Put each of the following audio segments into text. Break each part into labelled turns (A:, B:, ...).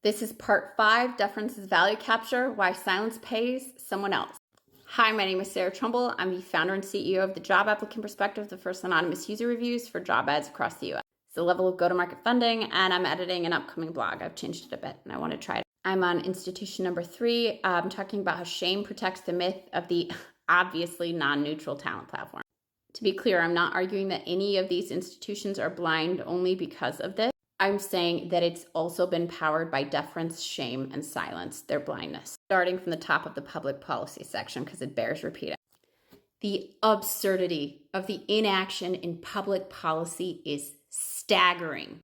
A: This is part 5, Deference is Value Capture, Why Silence Pays Someone Else. Hi, my name is Sarah Trumbull. I'm the founder and CEO of the Job Applicant Perspective, the first anonymous user reviews for job ads across the US. It's the level of go-to-market funding, and I'm editing an upcoming blog. I've changed it a bit, and I want to try it. I'm on institution number 3. I'm talking about how shame protects the myth of the obviously non-neutral talent platform. To be clear, I'm not arguing that any of these institutions are blind only because of this. I'm saying that it's also been powered by deference, shame, and silence, their blindness. Starting from the top of the public policy section, because it bears repeating. The absurdity of the inaction in public policy is staggering.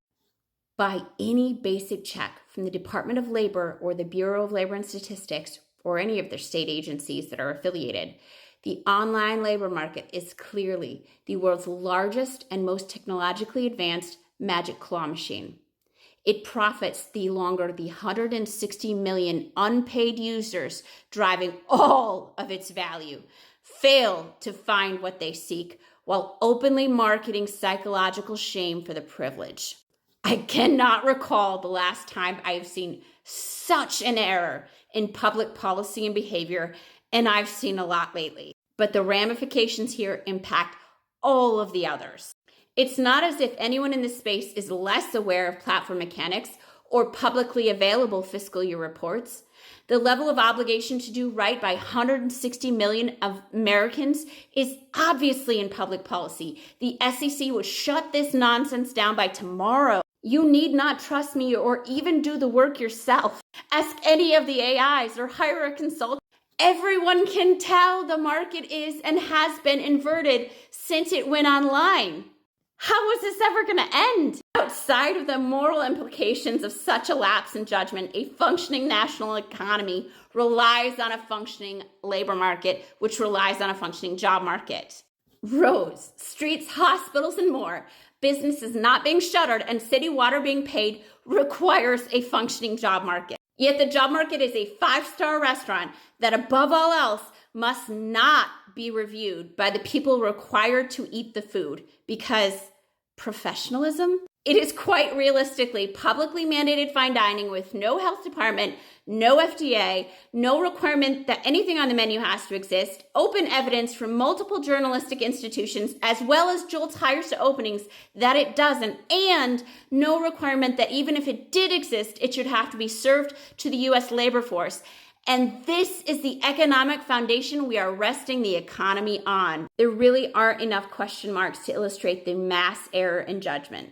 A: By any basic check from the Department of Labor or the Bureau of Labor and Statistics, or any of their state agencies that are affiliated, the online labor market is clearly the world's largest and most technologically advanced magic claw machine. It profits the longer the 160 million unpaid users driving all of its value fail to find what they seek while openly marketing psychological shame for the privilege. I cannot recall the last time I have seen such an error in public policy and behavior, and I've seen a lot lately. But the ramifications here impact all of the others. It's not as if anyone in this space is less aware of platform mechanics or publicly available fiscal year reports. The level of obligation to do right by 160 million of Americans is obviously in public policy. The SEC would shut this nonsense down by tomorrow. You need not trust me or even do the work yourself. Ask any of the AIs or hire a consultant. Everyone can tell the market is and has been inverted since it went online. How is this ever going to end? Outside of the moral implications of such a lapse in judgment, a functioning national economy relies on a functioning labor market, which relies on a functioning job market. Roads, streets, hospitals, and more, businesses not being shuttered and city water being paid requires a functioning job market. Yet the job market is a 5-star restaurant that above all else must not be reviewed by the people required to eat the food because professionalism? It is quite realistically publicly mandated fine dining with no health department, no FDA, no requirement that anything on the menu has to exist, open evidence from multiple journalistic institutions, as well as JOLTS hires to openings that it doesn't, and no requirement that even if it did exist, it should have to be served to the US labor force. And this is the economic foundation we are resting the economy on. There really aren't enough question marks to illustrate the mass error in judgment.